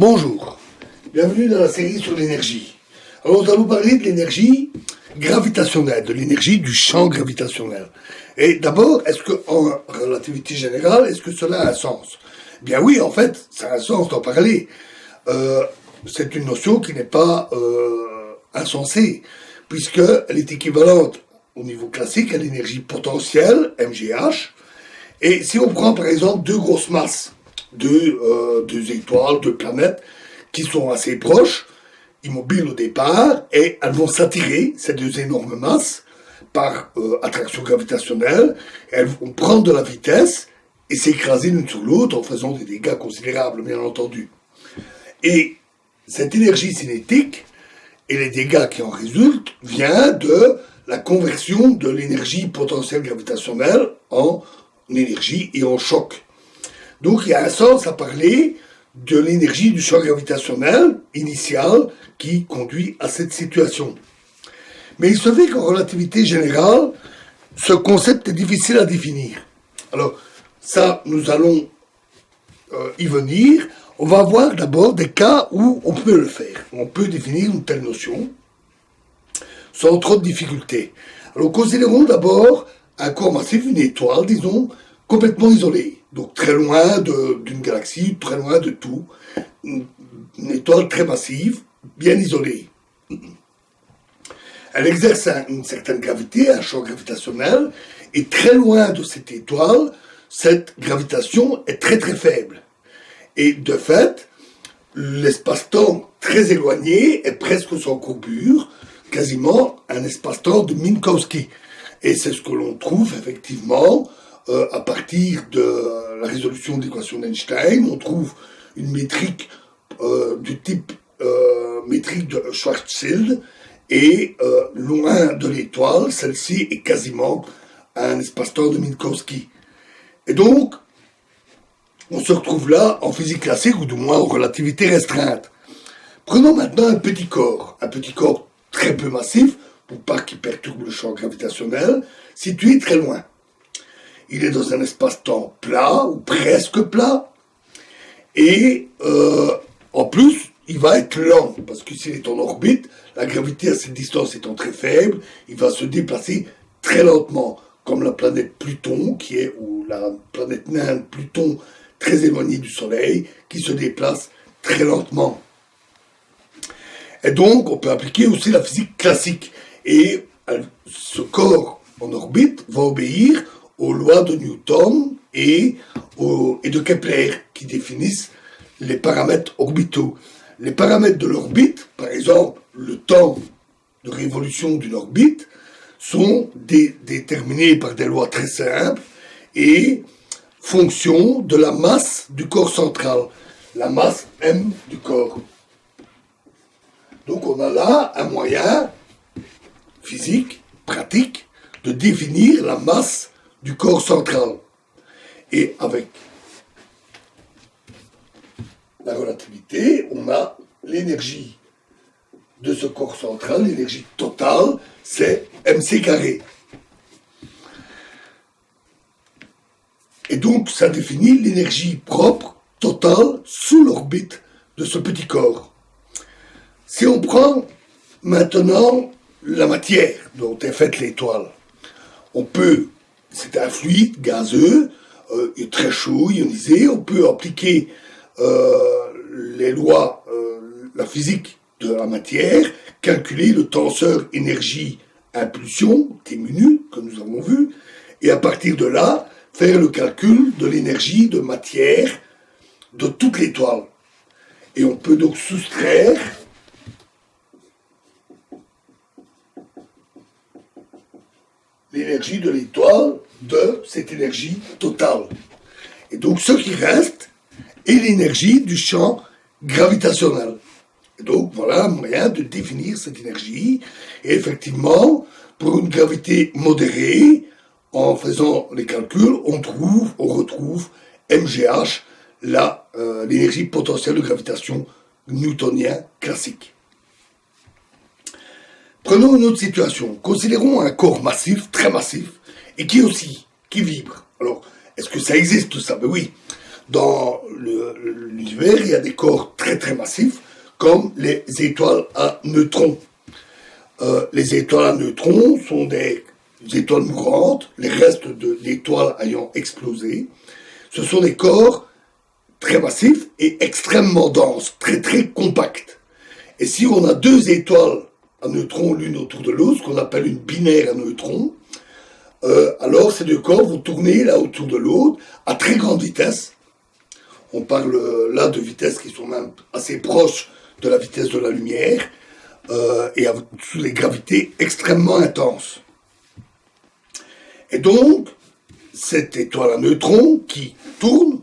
Bonjour, bienvenue dans la série sur l'énergie. Alors nous allons parler de l'énergie gravitationnelle, de l'énergie du champ gravitationnel. Et d'abord, est-ce que en relativité générale, est-ce que cela a un sens? Bien oui, en fait, ça a un sens d'en parler. C'est une notion qui n'est pas insensée, puisqu'elle est équivalente au niveau classique à l'énergie potentielle, MGH. Et si on prend par exemple deux grosses masses, deux étoiles, deux planètes, qui sont assez proches, immobiles au départ, et elles vont s'attirer, ces deux énormes masses, par attraction gravitationnelle, et elles vont prendre de la vitesse et s'écraser l'une sur l'autre en faisant des dégâts considérables, bien entendu. Et cette énergie cinétique et les dégâts qui en résultent viennent de la conversion de l'énergie potentielle gravitationnelle en énergie et en choc. Donc il y a un sens à parler de l'énergie du champ gravitationnel initial qui conduit à cette situation. Mais il se fait qu'en relativité générale, ce concept est difficile à définir. Alors ça, nous allons y venir. On va voir d'abord des cas où on peut le faire. On peut définir une telle notion sans trop de difficultés. Alors considérons d'abord un corps massif, une étoile, disons, complètement isolée. Donc très loin d'une galaxie, très loin de tout. Une étoile très massive, bien isolée. Elle exerce une certaine gravité, un champ gravitationnel, et très loin de cette étoile, cette gravitation est très très faible. Et de fait, l'espace-temps très éloigné est presque sans courbure, quasiment un espace-temps de Minkowski. Et c'est ce que l'on trouve effectivement à partir de la résolution de l'équation d'Einstein. On trouve une métrique du type métrique de Schwarzschild, et loin de l'étoile, celle-ci est quasiment un espace-temps de Minkowski. Et donc, on se retrouve là en physique classique, ou du moins en relativité restreinte. Prenons maintenant un petit corps très peu massif, pour pas qu'il perturbe le champ gravitationnel, situé très loin. Il est dans un espace-temps plat, ou presque plat, et en plus, il va être lent, parce que s'il est en orbite, la gravité à cette distance étant très faible, il va se déplacer très lentement, comme la planète Pluton, ou la planète naine Pluton, très éloignée du Soleil, qui se déplace très lentement. Et donc, on peut appliquer aussi la physique classique. Et ce corps en orbite va obéir aux lois de Newton et de Kepler, qui définissent les paramètres orbitaux. Les paramètres de l'orbite, par exemple, le temps de révolution d'une orbite, sont déterminés par des lois très simples et fonction de la masse du corps central, la masse M du corps. Donc on a là un moyen physique, pratique, de définir la masse du corps central. Et avec la relativité, on a l'énergie de ce corps central, l'énergie totale, c'est mc carré. Et donc, ça définit l'énergie propre, totale, sous l'orbite de ce petit corps. Si on prend maintenant la matière dont est faite l'étoile, c'est un fluide gazeux, très chaud, ionisé, on peut appliquer les lois, la physique de la matière, calculer le tenseur énergie-impulsion, T mu, que nous avons vu, et à partir de là, faire le calcul de l'énergie de matière de toute l'étoile. Et on peut donc soustraire l'énergie de l'étoile de cette énergie totale. Et donc ce qui reste est l'énergie du champ gravitationnel. Et donc voilà un moyen de définir cette énergie. Et effectivement, pour une gravité modérée, en faisant les calculs, on retrouve MGH, l'énergie potentielle de gravitation newtonien classique. Prenons une autre situation. Considérons un corps massif, très massif, et qui vibre. Alors, est-ce que ça existe tout ça? Ben oui. Dans l'univers, il y a des corps très très massifs, comme les étoiles à neutrons. Les étoiles à neutrons sont des étoiles mourantes, les restes d'étoiles ayant explosé. Ce sont des corps très massifs et extrêmement denses, très très compacts. Et si on a deux étoiles à neutrons l'une autour de l'autre, ce qu'on appelle une binaire à neutrons, alors ces deux corps vont tourner l'un autour de l'autre à très grande vitesse. On parle là de vitesses qui sont même assez proches de la vitesse de la lumière, et sous des gravités extrêmement intenses. Et donc, cette étoile à neutrons qui tourne,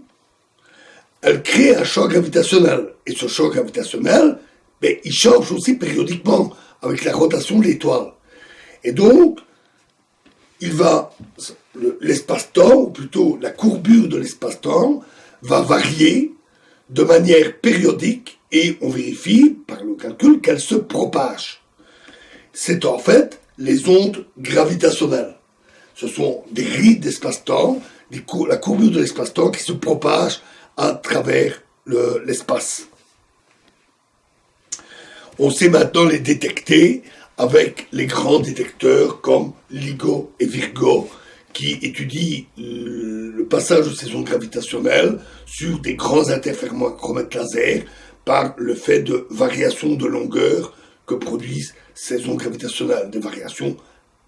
elle crée un champ gravitationnel. Et ce champ gravitationnel, il change aussi périodiquement avec la rotation de l'étoile. Et donc, l'espace-temps, ou plutôt la courbure de l'espace-temps, va varier de manière périodique et on vérifie par le calcul qu'elle se propage. C'est en fait les ondes gravitationnelles. Ce sont des rides d'espace-temps, la courbure de l'espace-temps qui se propage à travers l'espace. On sait maintenant les détecter avec les grands détecteurs comme LIGO et Virgo qui étudient le passage de ces ondes gravitationnelles sur des grands interféromètres laser par le fait de variations de longueur que produisent ces ondes gravitationnelles, des variations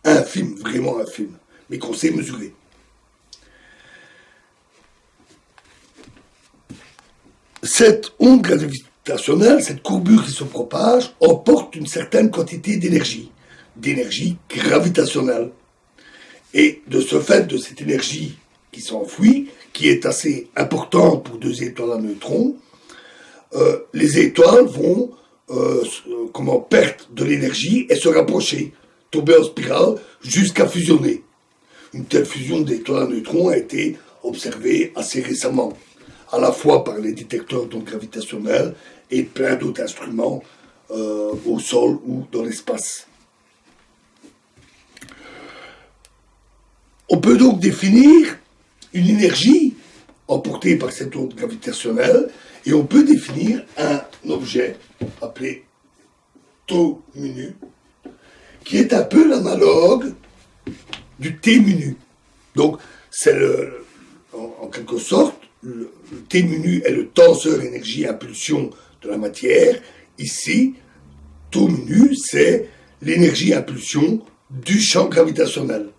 infimes, vraiment infimes, mais qu'on sait mesurer. Cette onde gravitationnelle, cette courbure qui se propage, emporte une certaine quantité d'énergie gravitationnelle. Et de ce fait, de cette énergie qui s'enfuit, qui est assez importante pour deux étoiles à neutrons, les étoiles vont perdre de l'énergie et se rapprocher, tomber en spirale jusqu'à fusionner. Une telle fusion d'étoiles à neutrons a été observée assez récemment, à la fois par les détecteurs d'ondes gravitationnelles et plein d'autres instruments au sol ou dans l'espace. On peut donc définir une énergie emportée par cette onde gravitationnelle et on peut définir un objet appelé tau mu, qui est un peu l'analogue du T mu. Donc, c'est en quelque sorte, le T mu est le tenseur énergie-impulsion de la matière. Ici, tau mu, c'est l'énergie-impulsion du champ gravitationnel.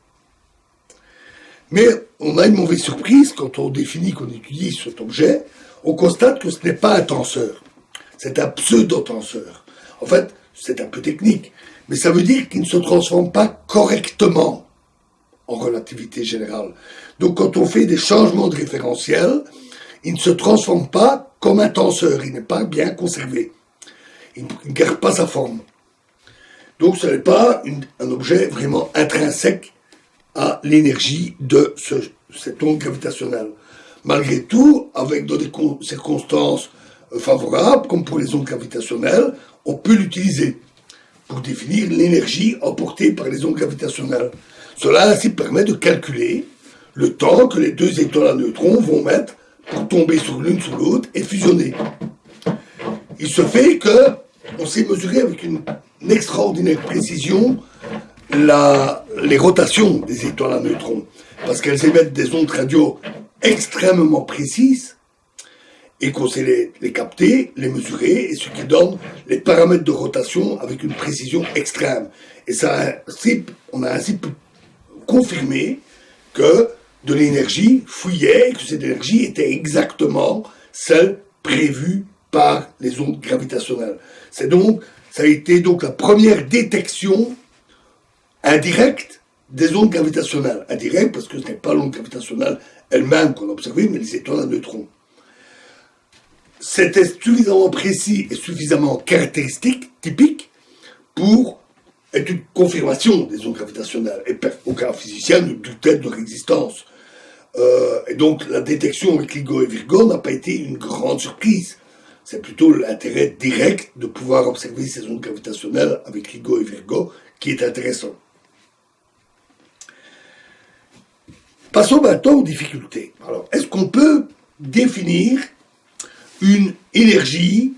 Mais on a une mauvaise surprise quand on définit, qu'on étudie cet objet, on constate que ce n'est pas un tenseur, c'est un pseudo-tenseur. En fait, c'est un peu technique, mais ça veut dire qu'il ne se transforme pas correctement en relativité générale. Donc quand on fait des changements de référentiel, il ne se transforme pas comme un tenseur, il n'est pas bien conservé, il ne garde pas sa forme. Donc ce n'est pas un objet vraiment intrinsèque à l'énergie de cette onde gravitationnelle. Malgré tout, avec des circonstances favorables, comme pour les ondes gravitationnelles, on peut l'utiliser pour définir l'énergie emportée par les ondes gravitationnelles. Cela ainsi permet de calculer le temps que les deux étoiles à neutrons vont mettre pour tomber sur l'une sur l'autre et fusionner. Il se fait que on sait mesurer avec une extraordinaire précision les rotations des étoiles à neutrons, parce qu'elles émettent des ondes radio extrêmement précises et qu'on sait les capter, les mesurer, et ce qui donne les paramètres de rotation avec une précision extrême. Et on a ainsi pu confirmer que de l'énergie fouillait et que cette énergie était exactement celle prévue par les ondes gravitationnelles. Ça a été donc la première détection indirecte des ondes gravitationnelles. Indirecte parce que ce n'est pas l'onde gravitationnelle elle-même qu'on a observée, mais les étoiles à neutrons. C'était suffisamment précis et suffisamment caractéristique, typique, pour être une confirmation des ondes gravitationnelles. Et aucun physicien ne doutait de leur existence. Et donc la détection avec LIGO et Virgo n'a pas été une grande surprise. C'est plutôt l'intérêt direct de pouvoir observer ces ondes gravitationnelles avec LIGO et Virgo qui est intéressant. Passons maintenant aux difficultés. Alors, est-ce qu'on peut définir une énergie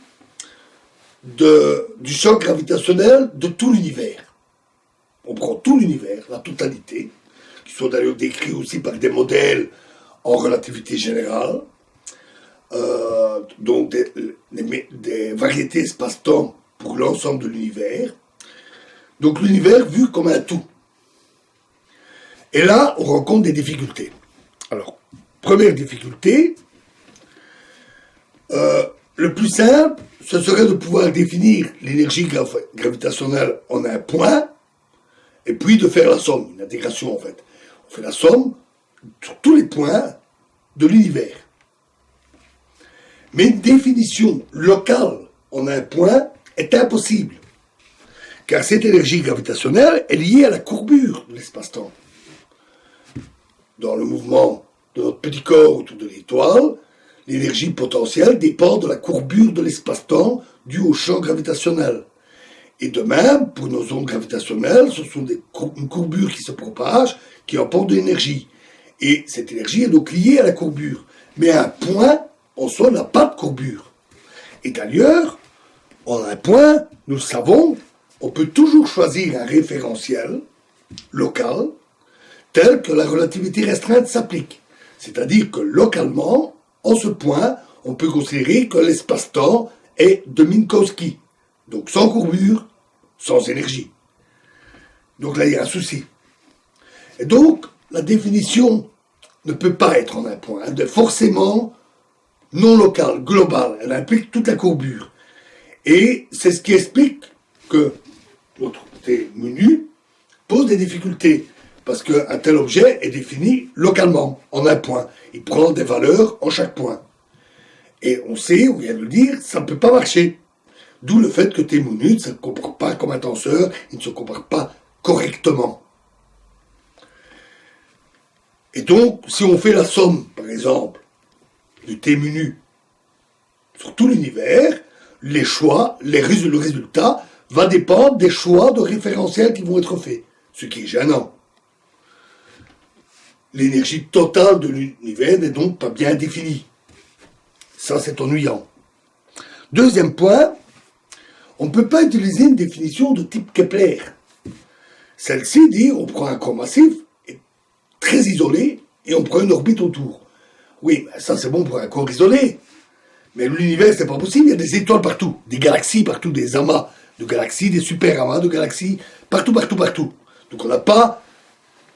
du champ gravitationnel de tout l'univers. On prend tout l'univers, la totalité, qui sont d'ailleurs décrits aussi par des modèles en relativité générale, donc des variétés espace-temps pour l'ensemble de l'univers. Donc l'univers vu comme un tout. Et là, on rencontre des difficultés. Alors, première difficulté, le plus simple, ce serait de pouvoir définir l'énergie gravitationnelle en un point, et puis de faire la somme, une intégration en fait. On fait la somme sur tous les points de l'univers. Mais une définition locale en un point est impossible, car cette énergie gravitationnelle est liée à la courbure de l'espace-temps. Dans le mouvement de notre petit corps autour de l'étoile, l'énergie potentielle dépend de la courbure de l'espace-temps due au champ gravitationnel. Et de même, pour nos ondes gravitationnelles, ce sont une courbure qui se propage, qui emporte de l'énergie. Et cette énergie est donc liée à la courbure. Mais un point, en soi, n'a pas de courbure. Et d'ailleurs, en un point, nous le savons, on peut toujours choisir un référentiel local tel que la relativité restreinte s'applique. C'est-à-dire que localement, en ce point, on peut considérer que l'espace-temps est de Minkowski. Donc sans courbure, sans énergie. Donc là, il y a un souci. Et donc, la définition ne peut pas être en un point. Elle est forcément non locale, globale. Elle implique toute la courbure. Et c'est ce qui explique que notre côté menu pose des difficultés. Parce qu'un tel objet est défini localement, en un point. Il prend des valeurs en chaque point. Et on sait, on vient de le dire, ça ne peut pas marcher. D'où le fait que T-mu ne se comporte pas comme un tenseur, il ne se comporte pas correctement. Et donc, si on fait la somme, par exemple, du T-mu sur tout l'univers, le résultat va dépendre des choix de référentiels qui vont être faits, ce qui est gênant. L'énergie totale de l'univers n'est donc pas bien définie. Ça, c'est ennuyant. Deuxième point, on ne peut pas utiliser une définition de type Kepler. Celle-ci dit on prend un corps massif, très isolé, et on prend une orbite autour. Oui, ça c'est bon pour un corps isolé. Mais l'univers, c'est pas possible, il y a des étoiles partout, des galaxies partout, des amas de galaxies, des super amas de galaxies, partout. Donc on n'a pas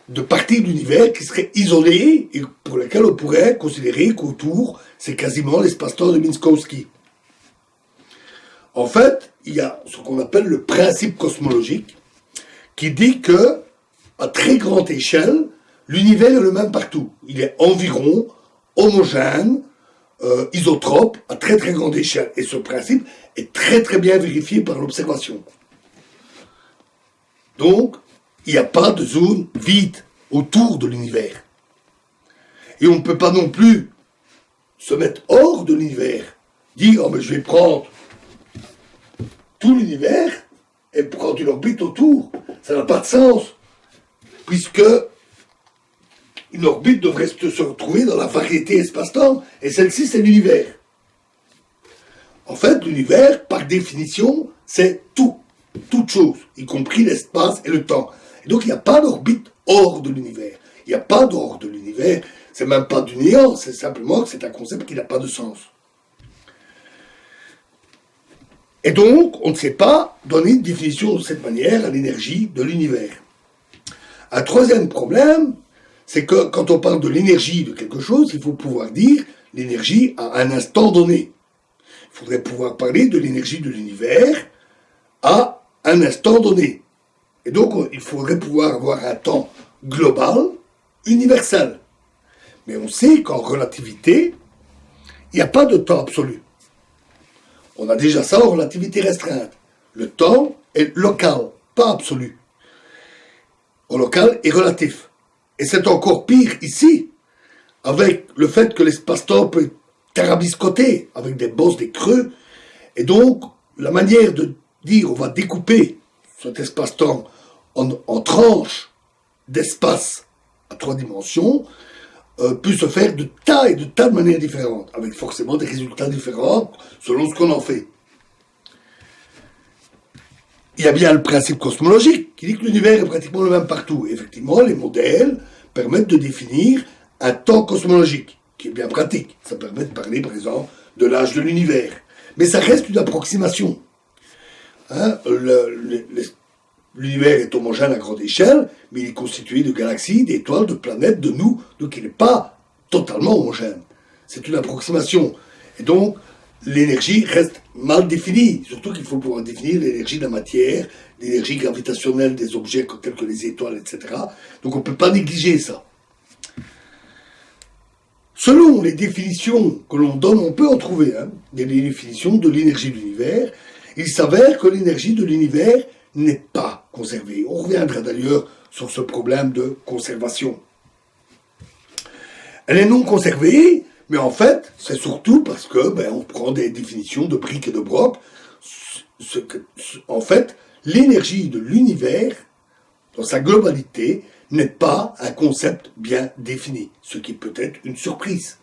de partie de l'univers qui serait isolée et pour laquelle on pourrait considérer qu'autour, c'est quasiment l'espace-temps de Minkowski. En fait, il y a ce qu'on appelle le principe cosmologique qui dit que, à très grande échelle, l'univers est le même partout. Il est environ homogène, isotrope, à très très grande échelle. Et ce principe est très très bien vérifié par l'observation. Donc, il n'y a pas de zone vide autour de l'univers. Et on ne peut pas non plus se mettre hors de l'univers, dire, oh mais je vais prendre tout l'univers et prendre une orbite autour. Ça n'a pas de sens, puisque une orbite devrait se retrouver dans la variété espace-temps, et celle-ci, c'est l'univers. En fait, l'univers, par définition, c'est tout, toute chose, y compris l'espace et le temps. Et donc, il n'y a pas d'orbite hors de l'univers. Il n'y a pas d'hors de l'univers, c'est même pas du néant, c'est simplement que c'est un concept qui n'a pas de sens. Et donc, on ne sait pas donner une définition de cette manière à l'énergie de l'univers. Un troisième problème, c'est que quand on parle de l'énergie de quelque chose, il faut pouvoir dire l'énergie à un instant donné. Il faudrait pouvoir parler de l'énergie de l'univers à un instant donné. Et donc, il faudrait pouvoir avoir un temps global, universel. Mais on sait qu'en relativité, il n'y a pas de temps absolu. On a déjà ça en relativité restreinte. Le temps est local, pas absolu. En local est relatif. Et c'est encore pire ici, avec le fait que l'espace-temps peut être tarabiscoté, avec des bosses, des creux. Et donc, la manière de dire on va découper cet espace-temps en tranches d'espace à 3 dimensions peut se faire de tas et de tas de manières différentes, avec forcément des résultats différents selon ce qu'on en fait. Il y a bien le principe cosmologique qui dit que l'univers est pratiquement le même partout. Et effectivement, les modèles permettent de définir un temps cosmologique, qui est bien pratique. Ça permet de parler, par exemple, de l'âge de l'univers. Mais ça reste une approximation. Hein, l'univers est homogène à grande échelle, mais il est constitué de galaxies, d'étoiles, de planètes, de nous, donc il n'est pas totalement homogène. C'est une approximation. Et donc, l'énergie reste mal définie, surtout qu'il faut pouvoir définir l'énergie de la matière, l'énergie gravitationnelle des objets tels que les étoiles, etc. Donc on ne peut pas négliger ça. Selon les définitions que l'on donne, on peut en trouver des définitions de l'énergie de l'univers. Il s'avère que l'énergie de l'univers n'est pas conservée. On reviendra d'ailleurs sur ce problème de conservation. Elle est non conservée, mais en fait, c'est surtout parce que on prend des définitions de briques et de broc. En fait, l'énergie de l'univers, dans sa globalité, n'est pas un concept bien défini, ce qui peut être une surprise.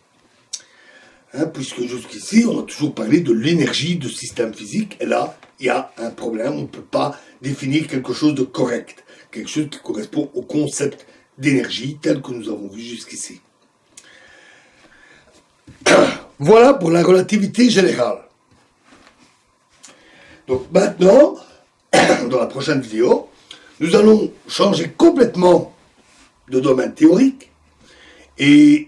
Puisque jusqu'ici, on a toujours parlé de l'énergie de système physique, et là, il y a un problème, on ne peut pas définir quelque chose de correct, quelque chose qui correspond au concept d'énergie tel que nous avons vu jusqu'ici. Voilà pour la relativité générale. Donc maintenant, dans la prochaine vidéo, nous allons changer complètement de domaine théorique et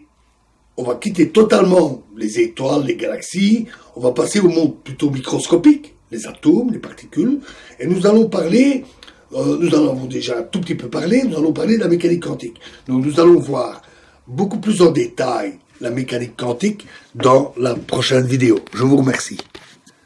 on va quitter totalement les étoiles, les galaxies, on va passer au monde plutôt microscopique, les atomes, les particules, et nous allons parler, nous en avons déjà un tout petit peu parlé, nous allons parler de la mécanique quantique. Donc nous allons voir beaucoup plus en détail la mécanique quantique dans la prochaine vidéo. Je vous remercie.